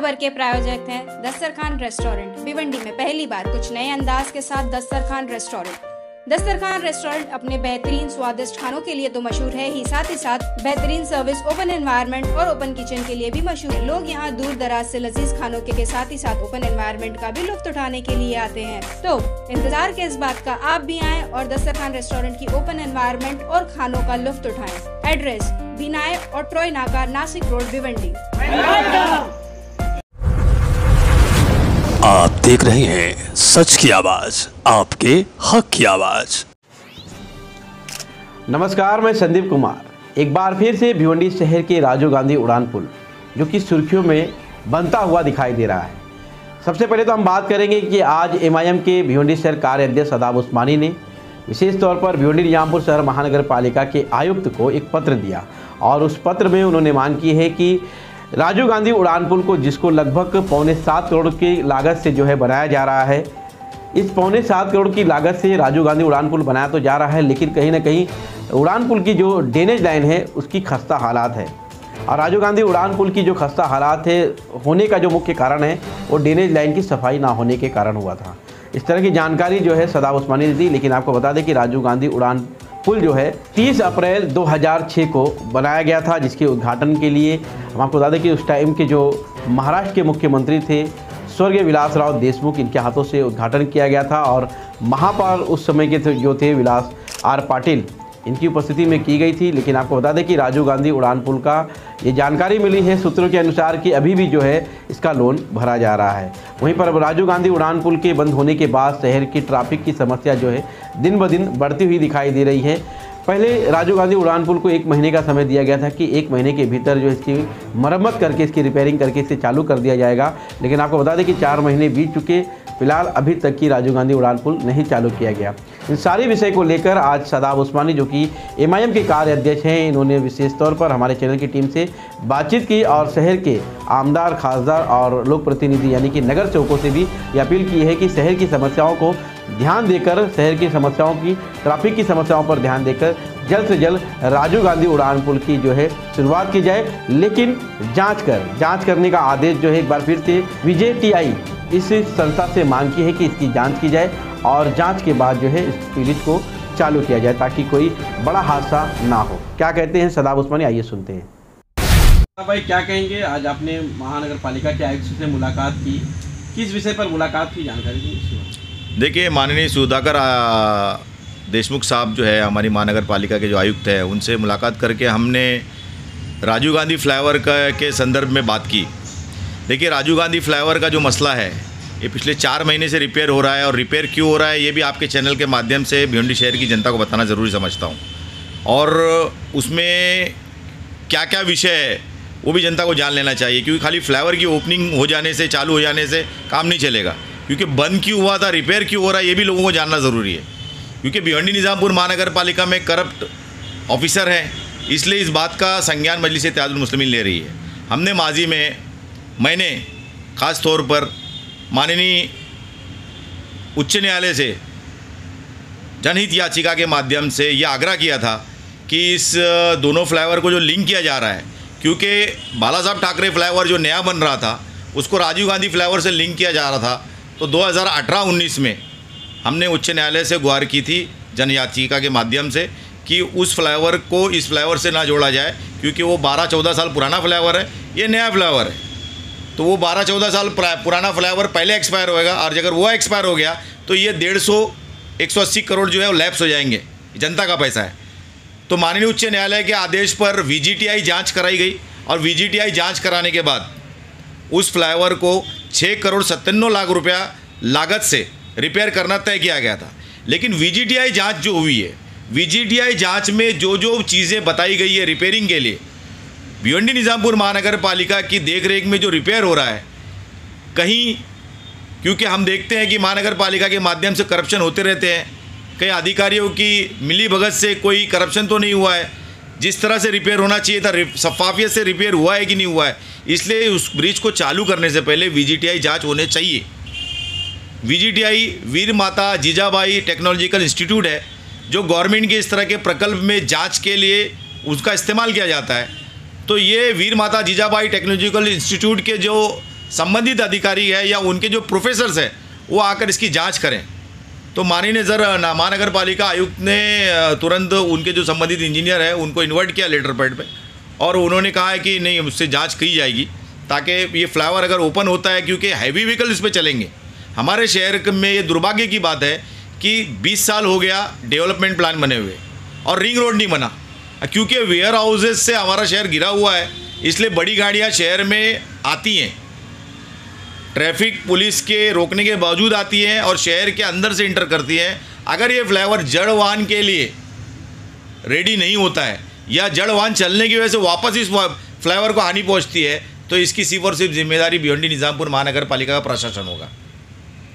खबर के प्रायोजक हैं दस्तरखान रेस्टोरेंट। भिवंडी में पहली बार कुछ नए अंदाज के साथ दस्तरखान रेस्टोरेंट। दस्तरखान रेस्टोरेंट अपने बेहतरीन स्वादिष्ट खानों के लिए तो मशहूर है ही साथ बेहतरीन सर्विस, ओपन एनवायरनमेंट और ओपन किचन के लिए भी मशहूर है। लोग यहाँ दूर दराज से लजीज खानों के साथ ही साथ ओपन एनवायरनमेंट का भी लुत्फ उठाने के लिए आते हैं। तो इंतजार के इस बात का आप भी आएं और दस्तरखान रेस्टोरेंट की ओपन एनवायरनमेंट और खानों का लुत्फ उठाएं। एड्रेस विनायक और ट्रॉय नाका, नासिक रोड, भिवंडी। आप देख रहे हैं सच की आवाज, आपके हक की आवाज। नमस्कार, मैं संदीप कुमार। एक बार फिर से भिवंडी शहर के राजीव गांधी उड़ान पुल जो कि सुर्खियों में बनता हुआ दिखाई दे रहा है। सबसे पहले तो हम बात करेंगे कि आज MIM के भिवंडी शहर कार्य अध्यक्ष सदाब उस्मानी ने विशेष तौर पर भिवंडी निजामपुर शहर महानगर पालिका के आयुक्त को एक पत्र दिया और उस पत्र में उन्होंने मांग की है कि राजीव गांधी उड़ान पुल को, जिसको लगभग 7.25 करोड़ की लागत से जो है बनाया जा रहा है, इस 7.25 करोड़ की लागत से राजीव गांधी उड़ान पुल बनाया तो जा रहा है, लेकिन कहीं ना कहीं उड़ान पुल की जो ड्रेनेज लाइन है उसकी खस्ता हालात है। और राजीव गांधी उड़ान पुल की जो खस्ता हालात है होने का जो मुख्य कारण है वो ड्रेनेज लाइन की सफाई ना होने के कारण हुआ था। इस तरह की जानकारी जो है सदाब उस्मानी ने दी। लेकिन आपको बता दें कि राजीव गांधी उड़ान पुल जो है 30 अप्रैल 2006 को बनाया गया था, जिसके उद्घाटन के लिए हम आपको बता दें कि उस टाइम के जो महाराष्ट्र के मुख्यमंत्री थे स्वर्गीय विलासराव देशमुख, इनके हाथों से उद्घाटन किया गया था। और महापौर उस समय के जो थे विलास आर पाटिल, इनकी उपस्थिति में की गई थी। लेकिन आपको बता दें कि राजीव गांधी उड़ान पुल का ये जानकारी मिली है सूत्रों के अनुसार कि अभी भी जो है इसका लोन भरा जा रहा है। वहीं पर अब राजीव गांधी उड़ान पुल के बंद होने के बाद शहर की ट्रैफिक की समस्या जो है दिन ब दिन बढ़ती हुई दिखाई दे रही है। पहले राजीव गांधी उड़ान पुल को 1 महीने का समय दिया गया था कि 1 महीने के भीतर जो इसकी मरम्मत करके, इसकी रिपेयरिंग करके इसे चालू कर दिया जाएगा। लेकिन आपको बता दें कि 4 महीने बीत चुके, फिलहाल अभी तक की राजीव गांधी उड़ान पुल नहीं चालू किया गया। इन सारे विषय को लेकर आज सदाब उस्मानी जो कि MIM के कार्य अध्यक्ष हैं, इन्होंने विशेष तौर पर हमारे चैनल की टीम से बातचीत की और शहर के आमदार, खासदार और लोक प्रतिनिधि यानी कि नगर सेवकों से भी ये अपील की है कि शहर की समस्याओं को ध्यान देकर, शहर की समस्याओं की, ट्रैफिक की समस्याओं पर ध्यान देकर जल्द से जल्द राजीव गांधी उड़ान पुल की जो है शुरुआत की जाए। लेकिन जांच करने का आदेश जो है एक बार फिर से VJTI इस संस्था से मांग की है कि इसकी जांच की जाए और जांच के बाद जो है इस पीड़ित को चालू किया जाए ताकि कोई बड़ा हादसा ना हो। क्या कहते हैं सदाब उस्मानी, आइए सुनते हैं। भाई क्या कहेंगे, आज आपने महानगर पालिका के आयुक्त से मुलाकात की, किस विषय पर मुलाकात की, जानकारी दी। देखिए, माननीय सुधाकर देशमुख साहब जो है हमारी महानगर पालिका के जो आयुक्त है, उनसे मुलाकात करके हमने राजीव गांधी फ्लाईओवर के संदर्भ में बात की। देखिए, राजीव गांधी फ्लाईओवर का जो मसला है ये पिछले 4 महीने से रिपेयर हो रहा है, और रिपेयर क्यों हो रहा है ये भी आपके चैनल के माध्यम से भिवंडी शहर की जनता को बताना ज़रूरी समझता हूँ। और उसमें क्या क्या विषय है वो भी जनता को जान लेना चाहिए, क्योंकि खाली फ्लाईओवर की ओपनिंग हो जाने से, चालू हो जाने से काम नहीं चलेगा। क्योंकि बंद क्यों हुआ था, रिपेयर क्यों हो रहा है ये भी लोगों को जानना ज़रूरी है। क्योंकि भिवंडी निजामपुर महानगर पालिका में करप्ट ऑफिसर हैं, इसलिए इस बात का संज्ञान मजलिस इत्तेहादुल मुस्लिमीन ले रही है। हमने माजी में मैंने ख़ास तौर पर माननीय उच्च न्यायालय से जनहित याचिका के माध्यम से यह आग्रह किया था कि इस दोनों फ्लाईओवर को जो लिंक किया जा रहा है, क्योंकि बाला साहब ठाकरे फ्लाईओवर जो नया बन रहा था उसको राजीव गांधी फ्लाईओवर से लिंक किया जा रहा था, तो 2018-19 में हमने उच्च न्यायालय से गुहार की थी जन याचिका के माध्यम से कि उस फ्लाईओवर को इस फ्लाईओवर से ना जोड़ा जाए, क्योंकि वो 12-14 साल पुराना फ्लाईओवर है, ये नया फ्लाईओवर है। तो वो 12-14 साल पुराना फ्लाईओवर पहले एक्सपायर होएगा, और अगर वो एक्सपायर हो गया तो ये 150-180 करोड़ जो है वो लैप्स हो जाएंगे, जनता का पैसा है। तो माननीय उच्च न्यायालय के आदेश पर VJTI जांच कराई गई, और VJTI जांच कराने के बाद उस फ्लाईओवर को 6 करोड़ 97 लाख रुपया लागत से रिपेयर करना तय किया गया था। लेकिन VJTI जांच जो हुई है, VJTI जांच में जो जो चीज़ें बताई गई है रिपेयरिंग के लिए, भिवंडी निजामपुर महानगर पालिका की देखरेख में जो रिपेयर हो रहा है, कहीं, क्योंकि हम देखते हैं कि महानगर पालिका के माध्यम से करप्शन होते रहते हैं, कई अधिकारियों की मिली भगत से कोई करप्शन तो नहीं हुआ है, जिस तरह से रिपेयर होना चाहिए था शफाफियत से रिपेयर हुआ है कि नहीं हुआ है। इसलिए उस ब्रिज को चालू करने से पहले VJTI जांच होने चाहिए। VJTI वीर माता जीजाबाई टेक्नोलॉजिकल इंस्टीट्यूट है, जो गवर्नमेंट के इस तरह के प्रकल्प में जांच के लिए उसका इस्तेमाल किया जाता है। तो ये वीर माता जीजाबाई टेक्नोलॉजिकल इंस्टीट्यूट के जो संबंधित अधिकारी है या उनके जो प्रोफेसर्स हैं वो आकर इसकी जांच करें। तो माननीय महानगर पालिका आयुक्त ने तुरंत उनके जो संबंधित इंजीनियर है उनको इन्वाइट किया लेटर पैड पे, और उन्होंने कहा है कि नहीं, उससे जांच की जाएगी ताकि ये फ्लाईओवर अगर ओपन होता है, क्योंकि हैवी व्हीकल इस पर चलेंगे। हमारे शहर में ये दुर्भाग्य की बात है कि 20 साल हो गया डेवलपमेंट प्लान बने हुए और रिंग रोड नहीं बना, क्योंकि वेयर हाउसेज से हमारा शहर घिरा हुआ है, इसलिए बड़ी गाड़ियाँ शहर में आती हैं, ट्रैफिक पुलिस के रोकने के बावजूद आती हैं और शहर के अंदर से इंटर करती हैं। अगर ये फ्लाईओवर जड़ वाहन के लिए रेडी नहीं होता है या जड़ वाहन चलने की वजह से वापस इस फ्लाईओवर को हानि पहुंचती है, तो इसकी सिर्फ और सिर्फ जिम्मेदारी भिवंडी निज़ामपुर महानगर पालिका का प्रशासन होगा।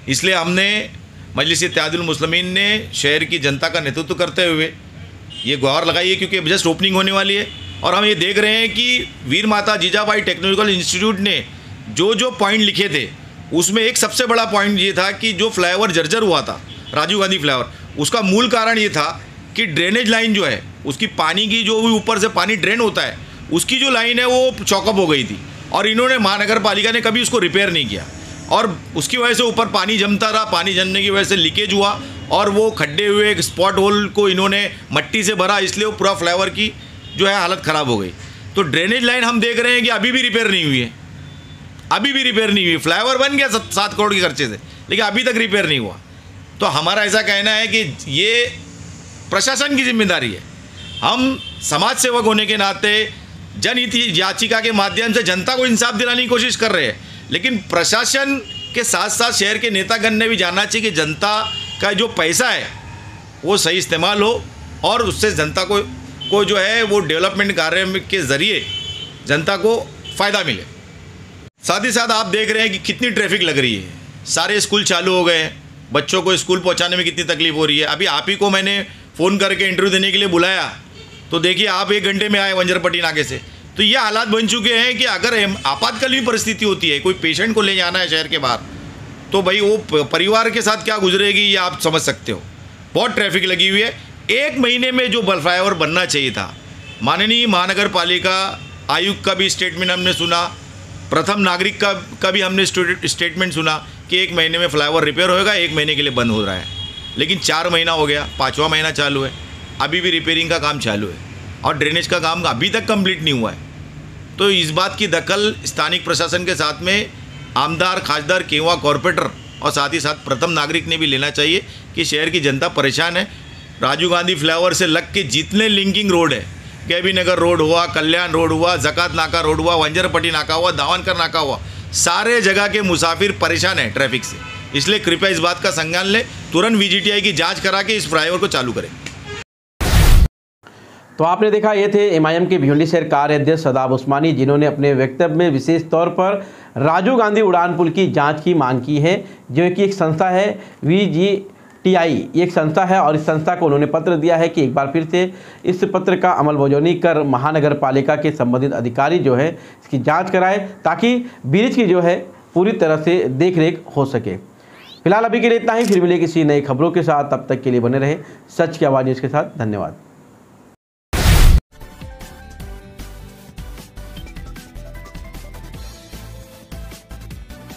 इसलिए हमने मजलिस इत्तेहादुल मुस्लिमीन ने शहर की जनता का नेतृत्व करते हुए ये गुहार लगाई है, क्योंकि जस्ट ओपनिंग होने वाली है और हम ये देख रहे हैं कि वीर माता जीजाबाई टेक्नोलॉजिकल इंस्टीट्यूट ने जो पॉइंट लिखे थे उसमें एक सबसे बड़ा पॉइंट ये था कि जो फ्लाईओवर जर्जर हुआ था राजीव गांधी फ्लाईओवर, उसका मूल कारण ये था कि ड्रेनेज लाइन जो है उसकी पानी की जो भी ऊपर से पानी ड्रेन होता है उसकी जो लाइन है वो चौकअप हो गई थी और इन्होंने महानगर पालिका ने कभी उसको रिपेयर नहीं किया और उसकी वजह से ऊपर पानी जमता रहा। पानी जमने की वजह से लीकेज हुआ और वो खड्डे हुए स्पॉट होल को इन्होंने मट्टी से भरा, इसलिए वो पूरा फ्लाईओवर की जो है हालत ख़राब हो गई। तो ड्रेनेज लाइन हम देख रहे हैं कि अभी भी रिपेयर नहीं हुई है, अभी भी रिपेयर नहीं हुई। फ्लाईओवर बन गया 7 करोड़ के खर्चे से, लेकिन अभी तक रिपेयर नहीं हुआ। तो हमारा ऐसा कहना है कि ये प्रशासन की जिम्मेदारी है। हम समाज सेवक होने के नाते जनहित याचिका के माध्यम से जनता को इंसाफ दिलाने की कोशिश कर रहे हैं, लेकिन प्रशासन के साथ साथ शहर के नेतागण ने भी जानना चाहिए कि जनता का जो पैसा है वो सही इस्तेमाल हो और उससे जनता को जो है वो डेवलपमेंट कार्य के ज़रिए जनता को फ़ायदा मिले। साथ ही साथ आप देख रहे हैं कि कितनी ट्रैफिक लग रही है, सारे स्कूल चालू हो गए हैं, बच्चों को स्कूल पहुंचाने में कितनी तकलीफ हो रही है। अभी आप ही को मैंने फ़ोन करके इंटरव्यू देने के लिए बुलाया, तो देखिए आप 1 घंटे में आए वंजरपट्टी नाके से। तो ये हालात बन चुके हैं कि अगर आपातकालीन परिस्थिति होती है, कोई पेशेंट को ले जाना है शहर के बाहर, तो भाई वो परिवार के साथ क्या गुजरेगी ये आप समझ सकते हो। बहुत ट्रैफिक लगी हुई है। 1 महीने में जो फ्लाईओवर बनना चाहिए था, माननीय महानगर पालिका आयुक्त का भी स्टेटमेंट हमने सुना, प्रथम नागरिक का भी हमने स्टेटमेंट सुना कि 1 महीने में फ्लाईओवर रिपेयर होएगा, 1 महीने के लिए बंद हो रहा है। लेकिन 4 महीना हो गया, 5वां महीना चालू है, अभी भी रिपेयरिंग का काम चालू है और ड्रेनेज का काम अभी तक कंप्लीट नहीं हुआ है। तो इस बात की दखल स्थानिक प्रशासन के साथ में आमदार, खासदार, केवा कॉरपोरेटर और साथ ही साथ प्रथम नागरिक ने भी लेना चाहिए कि शहर की जनता परेशान है। राजीव गांधी फ्लाईओवर से लग के जितने लिंकिंग रोड है, केबी नगर रोड हुआ, कल्याण रोड हुआ, जकात नाका रोड हुआ, वंजरपट्टी नाका हुआ, दावनकर नाका हुआ, सारे जगह के मुसाफिर परेशान हैं ट्रैफिक से। इसलिए कृपया इस बात का संज्ञान लें, तुरंत VGTI की जांच करा के इस फ्लाईओवर को चालू करें। तो आपने देखा, ये थे MIM के भिवंडी शहर कार्याध्यक्ष सदाब उस्मानी, जिन्होंने अपने वक्तव्य में विशेष तौर पर राजीव गांधी उड़ान पुल की जांच की मांग की है, जो कि एक संस्था है VGTI, ये एक संस्था है और इस संस्था को उन्होंने पत्र दिया है कि एक बार फिर से इस पत्र का अमलबजानी कर महानगर पालिका के संबंधित अधिकारी जो है इसकी जाँच कराए, ताकि ब्रिज की जो है पूरी तरह से देखरेख हो सके। फिलहाल अभी के लिए इतना ही, फिर मिले किसी नई खबरों के साथ, तब तक के लिए बने रहे सच की आवाज़ न्यूज़ के साथ। धन्यवाद।